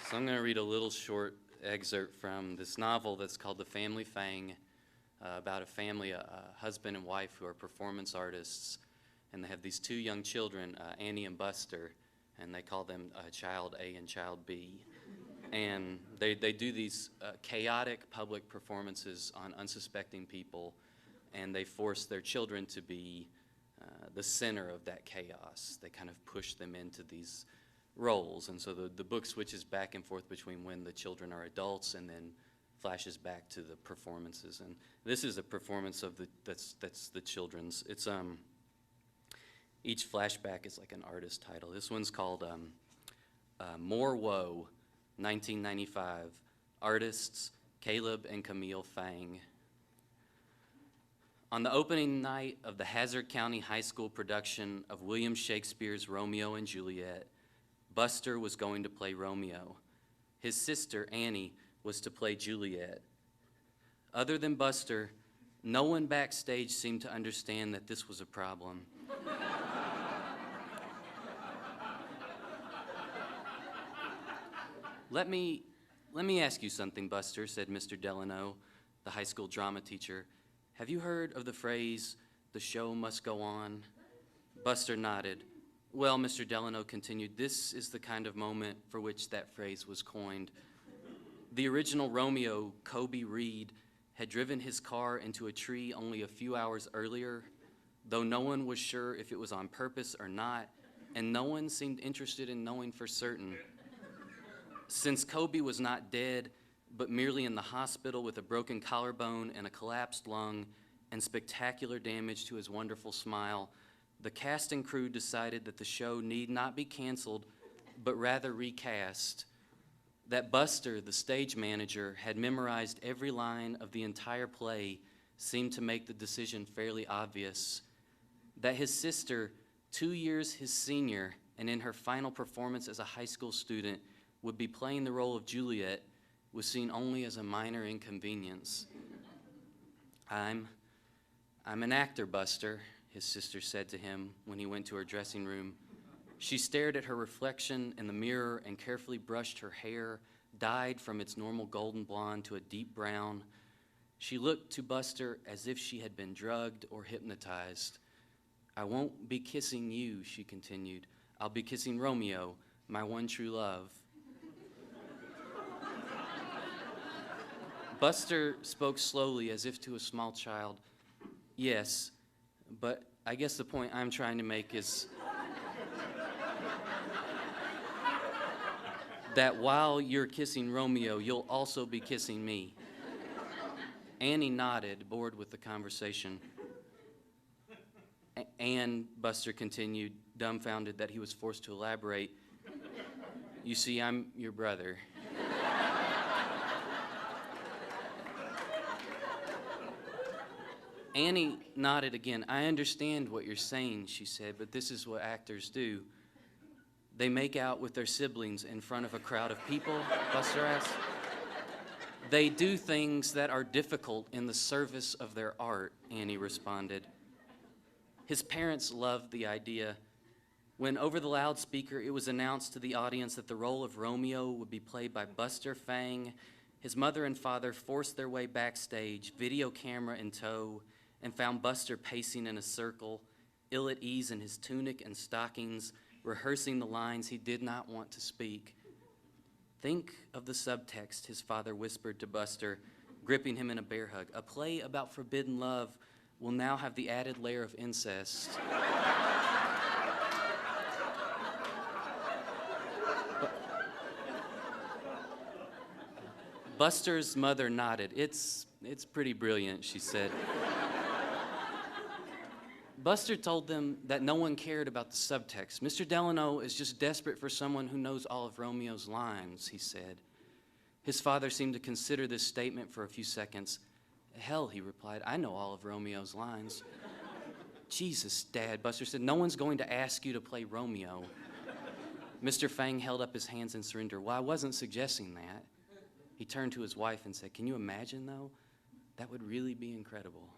So I'm going to read a little short excerpt from this novel that's called The Family Fang, about a family, a husband and wife who are performance artists, and they have these two young children, Annie and Buster, and they call them Child A and Child B. And they do these chaotic public performances on unsuspecting people, and they force their children to be the center of that chaos. They kind of push them into these roles, and so the book switches back and forth between when the children are adults and then flashes back to the performances. And this is a performance of that's the children's. It's each flashback is like an artist title. This one's called More Woe, 1995. Artists Caleb and Camille Fang. On the opening night of the Hazard County High School production of William Shakespeare's Romeo and Juliet, Buster was going to play Romeo. His sister, Annie, was to play Juliet. Other than Buster, no one backstage seemed to understand that this was a problem. Let me ask you something, Buster, said Mr. Delano, the high school drama teacher. Have you heard of the phrase, "the show must go on"? Buster nodded. Well, Mr. Delano continued, this is the kind of moment for which that phrase was coined. The original Romeo, Kobe Reed, had driven his car into a tree only a few hours earlier, though no one was sure if it was on purpose or not, and no one seemed interested in knowing for certain. Since Kobe was not dead, but merely in the hospital with a broken collarbone and a collapsed lung and spectacular damage to his wonderful smile, the cast and crew decided that the show need not be canceled, but rather recast. That Buster, the stage manager, had memorized every line of the entire play seemed to make the decision fairly obvious. That his sister, 2 years his senior, and in her final performance as a high school student, would be playing the role of Juliet was seen only as a minor inconvenience. I'm an actor, Buster, his sister said to him when he went to her dressing room. She stared at her reflection in the mirror and carefully brushed her hair, dyed from its normal golden blonde to a deep brown. She looked to Buster as if she had been drugged or hypnotized. I won't be kissing you, she continued. I'll be kissing Romeo, my one true love. Buster spoke slowly as if to a small child. Yes, but I guess the point I'm trying to make is that while you're kissing Romeo, you'll also be kissing me. Annie nodded, bored with the conversation. And Buster continued, dumbfounded that he was forced to elaborate. You see, I'm your brother. Annie nodded again. I understand what you're saying, she said, but this is what actors do. They make out with their siblings in front of a crowd of people, Buster asked. They do things that are difficult in the service of their art, Annie responded. His parents loved the idea. When over the loudspeaker it was announced to the audience that the role of Romeo would be played by Buster Fang, his mother and father forced their way backstage, video camera in tow, and found Buster pacing in a circle, ill at ease in his tunic and stockings, rehearsing the lines he did not want to speak. Think of the subtext, his father whispered to Buster, gripping him in a bear hug. A play about forbidden love will now have the added layer of incest. Buster's mother nodded. It's pretty brilliant, she said. Buster told them that no one cared about the subtext. Mr. Delano is just desperate for someone who knows all of Romeo's lines, he said. His father seemed to consider this statement for a few seconds. Hell, he replied, I know all of Romeo's lines. Jesus, Dad, Buster said, no one's going to ask you to play Romeo. Mr. Fang held up his hands in surrender. Well, I wasn't suggesting that. He turned to his wife and said, can you imagine, though? That would really be incredible.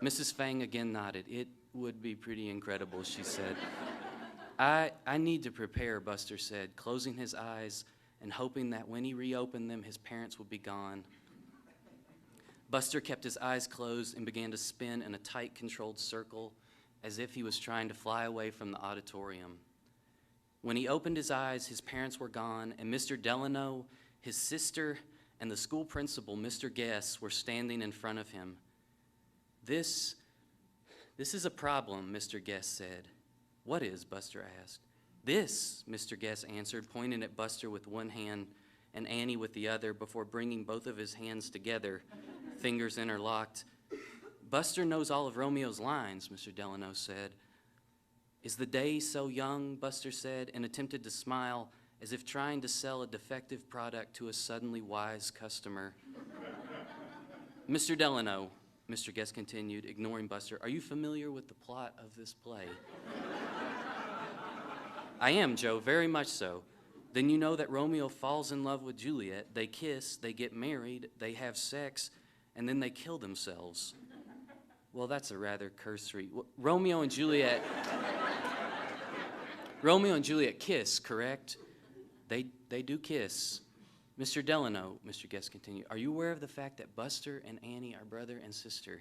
Mrs. Fang again nodded. It would be pretty incredible, she said. I need to prepare, Buster said, closing his eyes and hoping that when he reopened them, his parents would be gone. Buster kept his eyes closed and began to spin in a tight, controlled circle as if he was trying to fly away from the auditorium. When he opened his eyes, his parents were gone, and Mr. Delano, his sister, and the school principal, Mr. Guess, were standing in front of him. This is a problem, Mr. Guess said. What is? Buster asked. This, Mr. Guess answered, pointing at Buster with one hand and Annie with the other before bringing both of his hands together, fingers interlocked. Buster knows all of Romeo's lines, Mr. Delano said. Is the day so young? Buster said, and attempted to smile as if trying to sell a defective product to a suddenly wise customer. Mr. Delano, Mr. Guest continued, ignoring Buster, are you familiar with the plot of this play? I am, Joe, very much so. Then you know that Romeo falls in love with Juliet, they kiss, they get married, they have sex, and then they kill themselves. Well, that's a rather cursory. Romeo and Juliet kiss, correct? They do kiss. Mr. Delano, Mr. Guest continued, are you aware of the fact that Buster and Annie are brother and sister?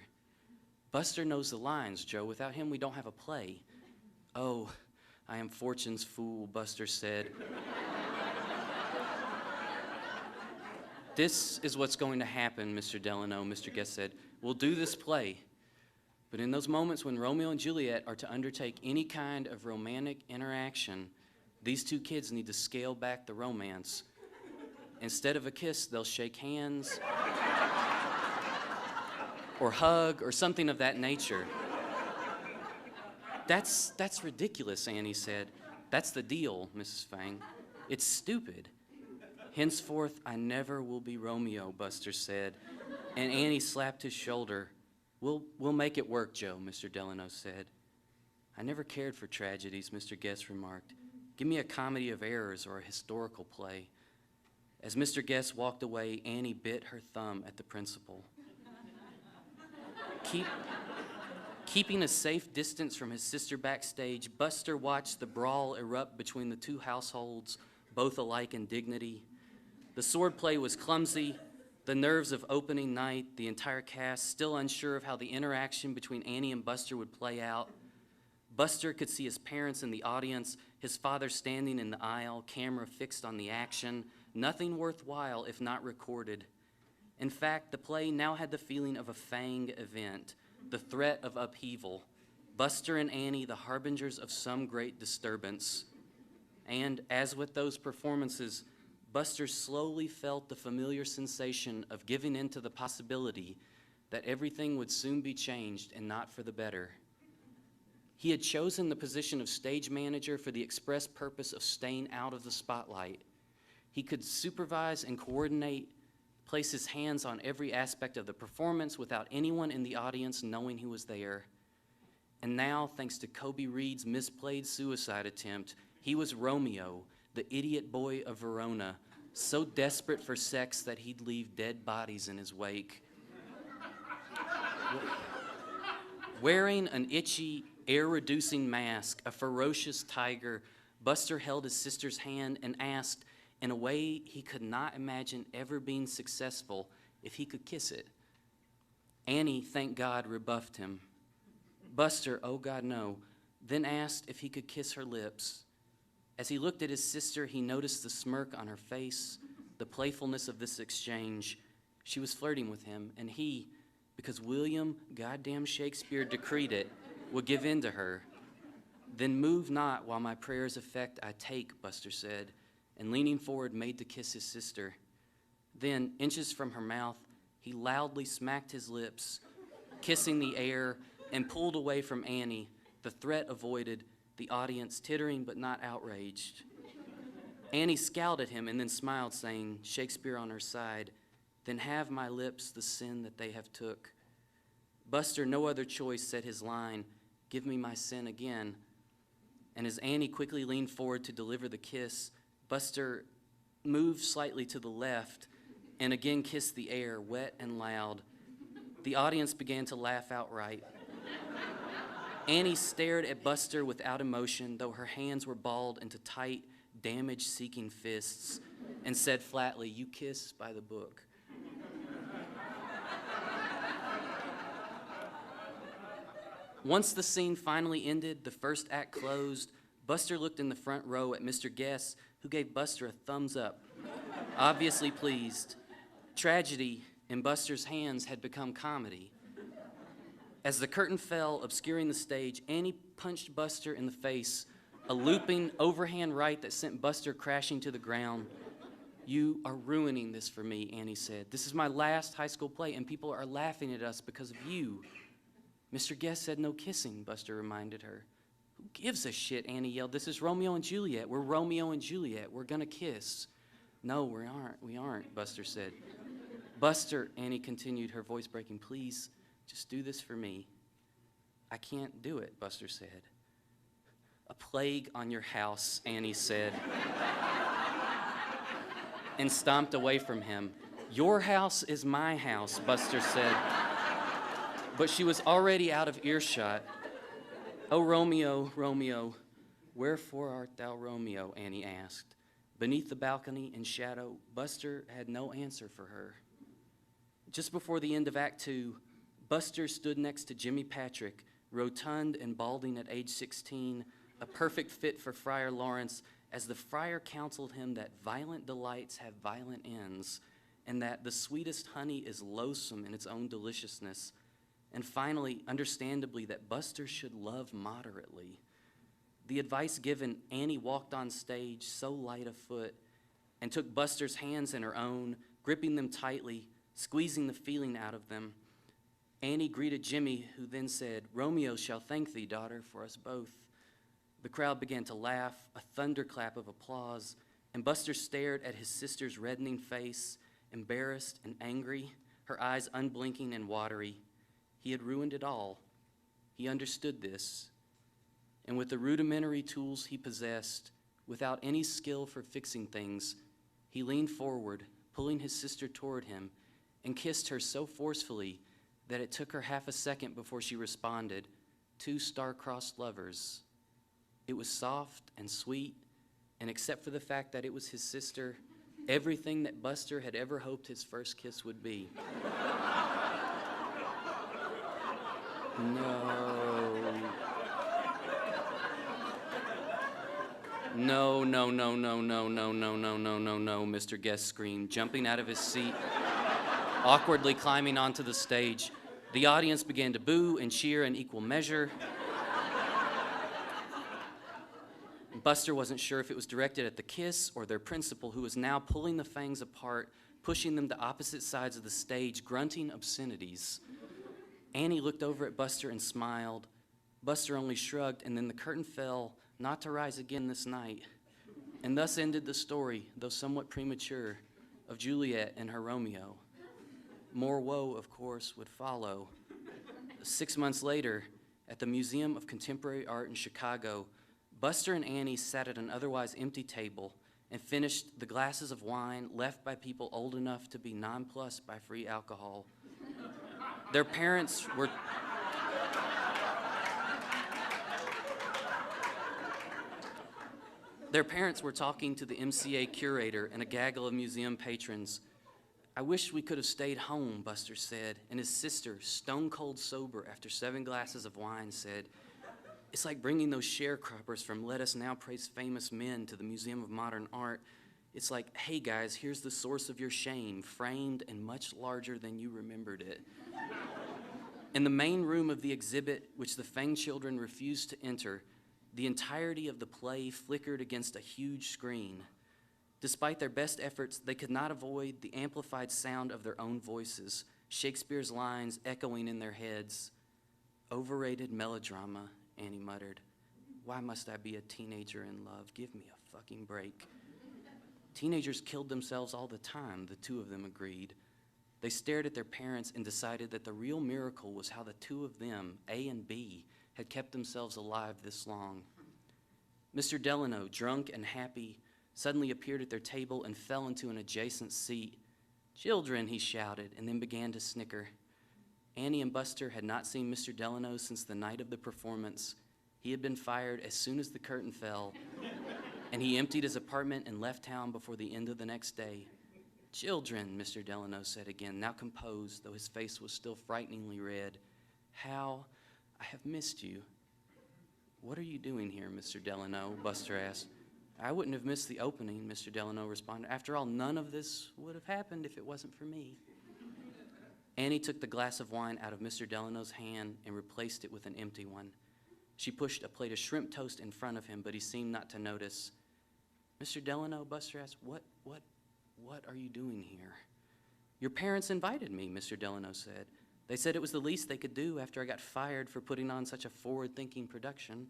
Buster knows the lines, Joe. Without him, we don't have a play. Oh, I am fortune's fool, Buster said. This is what's going to happen, Mr. Delano, Mr. Guest said. We'll do this play. But in those moments when Romeo and Juliet are to undertake any kind of romantic interaction, these two kids need to scale back the romance. Instead of a kiss, they'll shake hands or hug or something of that nature. That's ridiculous, Annie said. That's the deal, Mrs. Fang. It's stupid. Henceforth, I never will be Romeo, Buster said, and Annie slapped his shoulder. We'll make it work, Joe, Mr. Delano said. I never cared for tragedies, Mr. Guest remarked. Give me a comedy of errors or a historical play. As Mr. Guest walked away, Annie bit her thumb at the principal. Keeping a safe distance from his sister backstage, Buster watched the brawl erupt between the two households, both alike in dignity. The swordplay was clumsy. The nerves of opening night, the entire cast still unsure of how the interaction between Annie and Buster would play out. Buster could see his parents in the audience, his father standing in the aisle, camera fixed on the action, nothing worthwhile if not recorded. In fact, the play now had the feeling of a Fang event, the threat of upheaval. Buster and Annie, the harbingers of some great disturbance. And as with those performances, Buster slowly felt the familiar sensation of giving in to the possibility that everything would soon be changed and not for the better. He had chosen the position of stage manager for the express purpose of staying out of the spotlight. He could supervise and coordinate, place his hands on every aspect of the performance without anyone in the audience knowing he was there. And now, thanks to Kobe Reed's misplayed suicide attempt, he was Romeo, the idiot boy of Verona, so desperate for sex that he'd leave dead bodies in his wake. Wearing an itchy, air-reducing mask, a ferocious tiger, Buster held his sister's hand and asked, in a way he could not imagine ever being successful, if he could kiss it. Annie, thank God, rebuffed him. Buster, oh God, no, then asked if he could kiss her lips. As he looked at his sister, he noticed the smirk on her face, the playfulness of this exchange. She was flirting with him, and he, because William goddamn Shakespeare decreed it, would give in to her. Then move not while my prayers effect I take, Buster said, and leaning forward made to kiss his sister. Then, inches from her mouth, he loudly smacked his lips, kissing the air, and pulled away from Annie, the threat avoided, the audience tittering but not outraged. Annie scowled at him and then smiled, saying, Shakespeare on her side, then have my lips the sin that they have took. Buster, no other choice, said his line, give me my sin again. And as Annie quickly leaned forward to deliver the kiss, Buster moved slightly to the left and again kissed the air, wet and loud. The audience began to laugh outright. Annie stared at Buster without emotion, though her hands were balled into tight, damage-seeking fists, and said flatly, "You kiss by the book." Once the scene finally ended, the first act closed, Buster looked in the front row at Mr. Guest, who gave Buster a thumbs up, obviously pleased. Tragedy in Buster's hands had become comedy. As the curtain fell, obscuring the stage, Annie punched Buster in the face, a looping overhand right that sent Buster crashing to the ground. "You are ruining this for me," Annie said. "This is my last high school play, and people are laughing at us because of you." "Mr. Guest said no kissing," Buster reminded her. "Who gives a shit?" Annie yelled. "This is Romeo and Juliet. We're Romeo and Juliet. We're gonna kiss." "No, we aren't," Buster said. "Buster," Annie continued, her voice breaking, "please, just do this for me." "I can't do it," Buster said. "A plague on your house," Annie said, and stomped away from him. "Your house is my house," Buster said. But she was already out of earshot. "Oh, Romeo, Romeo, wherefore art thou Romeo?" Annie asked. Beneath the balcony in shadow, Buster had no answer for her. Just before the end of Act 2, Buster stood next to Jimmy Patrick, rotund and balding at age 16, a perfect fit for Friar Lawrence, as the friar counseled him that violent delights have violent ends, and that the sweetest honey is loathsome in its own deliciousness, and finally, understandably, that Buster should love moderately. The advice given, Annie walked on stage, so light of foot, and took Buster's hands in her own, gripping them tightly, squeezing the feeling out of them. Annie greeted Jimmy, who then said, "Romeo shall thank thee, daughter, for us both." The crowd began to laugh, a thunderclap of applause, and Buster stared at his sister's reddening face, embarrassed and angry, her eyes unblinking and watery. He had ruined it all. He understood this. And with the rudimentary tools he possessed, without any skill for fixing things, he leaned forward, pulling his sister toward him, and kissed her so forcefully that it took her half a second before she responded, two star-crossed lovers. It was soft and sweet, and except for the fact that it was his sister, everything that Buster had ever hoped his first kiss would be. No, no, no, no, no, no, no, no, no, no, no, Mr. Guest screamed, jumping out of his seat, awkwardly climbing onto the stage. The audience began to boo and cheer in equal measure. Buster wasn't sure if it was directed at the kiss or their principal, who was now pulling the Fangs apart, pushing them to opposite sides of the stage, grunting obscenities. Annie looked over at Buster and smiled. Buster only shrugged, and then the curtain fell, not to rise again this night. And thus ended the story, though somewhat premature, of Juliet and her Romeo. More woe, of course, would follow. 6 months later, at the Museum of Contemporary Art in Chicago, Buster and Annie sat at an otherwise empty table and finished the glasses of wine left by people old enough to be nonplussed by free alcohol. Their parents were talking to the MCA curator and a gaggle of museum patrons. "I wish we could have stayed home," Buster said, and his sister, stone cold sober after 7 glasses of wine, said, "It's like bringing those sharecroppers from Let Us Now Praise Famous Men to the Museum of Modern Art. It's like, hey guys, here's the source of your shame, framed and much larger than you remembered it." In the main room of the exhibit, which the Fang children refused to enter, the entirety of the play flickered against a huge screen. Despite their best efforts, they could not avoid the amplified sound of their own voices, Shakespeare's lines echoing in their heads. "Overrated melodrama," Annie muttered. "Why must I be a teenager in love? Give me a fucking break." "Teenagers killed themselves all the time," the two of them agreed. They stared at their parents and decided that the real miracle was how the two of them, A and B, had kept themselves alive this long. Mr. Delano, drunk and happy, suddenly appeared at their table and fell into an adjacent seat. "Children," he shouted, and then began to snicker. Annie and Buster had not seen Mr. Delano since the night of the performance. He had been fired as soon as the curtain fell, and he emptied his apartment and left town before the end of the next day. Children, Mr. Delano said again, now composed, though his face was still frighteningly red. How I have missed you. What are you doing here, Mr. Delano? Buster asked. I wouldn't have missed the opening, Mr. Delano responded. After all, none of this would have happened if it wasn't for me. Annie took the glass of wine out of Mr. Delano's hand and replaced it with an empty one. She pushed a plate of shrimp toast in front of him, but he seemed not to notice. Mr. Delano, Buster asked, what are you doing here? Your parents invited me, Mr. Delano said. They said it was the least they could do after I got fired for putting on such a forward-thinking production.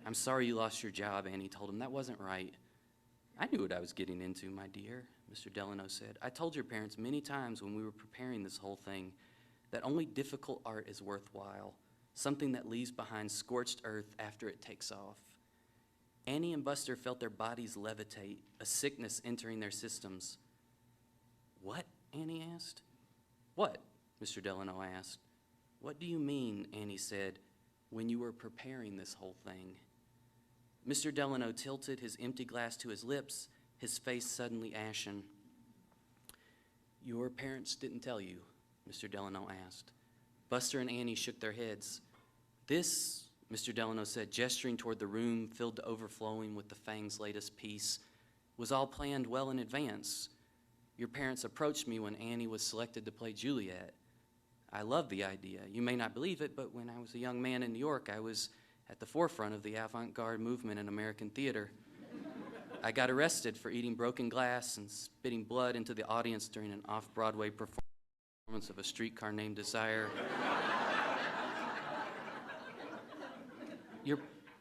I'm sorry you lost your job, Annie told him. That wasn't right. I knew what I was getting into, my dear, Mr. Delano said. I told your parents many times when we were preparing this whole thing that only difficult art is worthwhile, something that leaves behind scorched earth after it takes off. Annie and Buster felt their bodies levitate, a sickness entering their systems. What? Annie asked. What? Mr. Delano asked. What do you mean, Annie said, when you were preparing this whole thing? Mr. Delano tilted his empty glass to his lips, his face suddenly ashen. Your parents didn't tell you, Mr. Delano asked. Buster and Annie shook their heads. This, Mr. Delano said, gesturing toward the room filled to overflowing with the Fang's latest piece, was all planned well in advance. Your parents approached me when Annie was selected to play Juliet. I love the idea. You may not believe it, but when I was a young man in New York, I was at the forefront of the avant-garde movement in American theater. I got arrested for eating broken glass and spitting blood into the audience during an off-Broadway performance of A Streetcar Named Desire.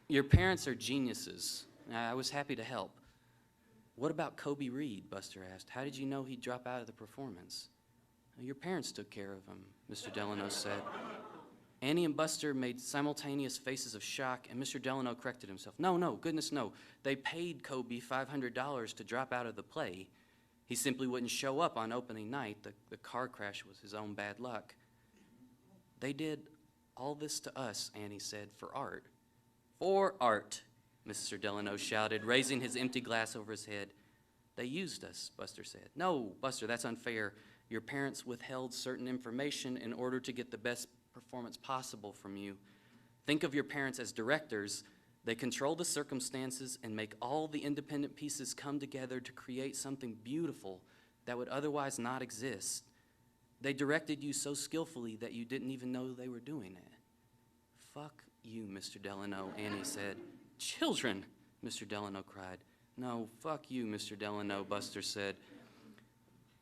Your parents are geniuses. I was happy to help. What about Kobe Reed? Buster asked. How did you know he'd drop out of the performance? Your parents took care of him, Mr. Delano said. Annie and Buster made simultaneous faces of shock, and Mr. Delano corrected himself. No, goodness no. They paid Kobe $500 to drop out of the play. He simply wouldn't show up on opening night. The car crash was his own bad luck. They did all this to us, Annie said, for art. For art, Mr. Delano shouted, raising his empty glass over his head. They used us, Buster said. No, Buster, that's unfair. Your parents withheld certain information in order to get the best performance possible from you. Think of your parents as directors. They control the circumstances and make all the independent pieces come together to create something beautiful that would otherwise not exist. They directed you so skillfully that you didn't even know they were doing it. Fuck you, Mr. Delano, Annie said. Children, Mr. Delano cried. No, fuck you, Mr. Delano, Buster said.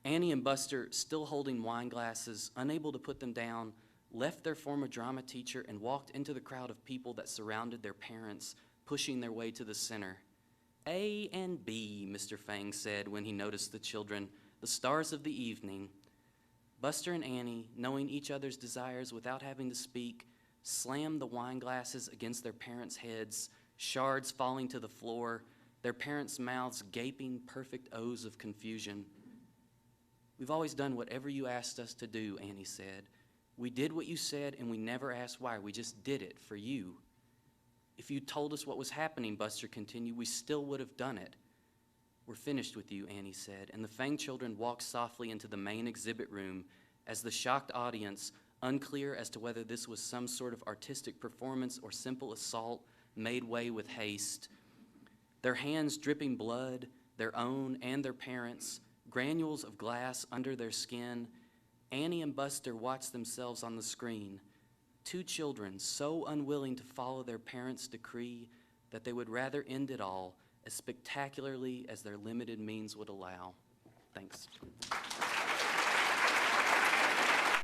Annie and Buster, still holding wine glasses, unable to put them down, left their former drama teacher and walked into the crowd of people that surrounded their parents, pushing their way to the center. A and B, Mr. Fang said when he noticed the children, the stars of the evening. Buster and Annie, knowing each other's desires without having to speak, slammed the wine glasses against their parents' heads, shards falling to the floor, their parents' mouths gaping perfect O's of confusion. We've always done whatever you asked us to do, Annie said. We did what you said, and we never asked why. We just did it for you. If you told us what was happening, Buster continued, we still would have done it. We're finished with you, Annie said, and the Fang children walked softly into the main exhibit room as the shocked audience, unclear as to whether this was some sort of artistic performance or simple assault, made way with haste. Their hands dripping blood, their own and their parents', granules of glass under their skin, Annie and Buster watched themselves on the screen, two children so unwilling to follow their parents' decree that they would rather end it all as spectacularly as their limited means would allow. Thanks.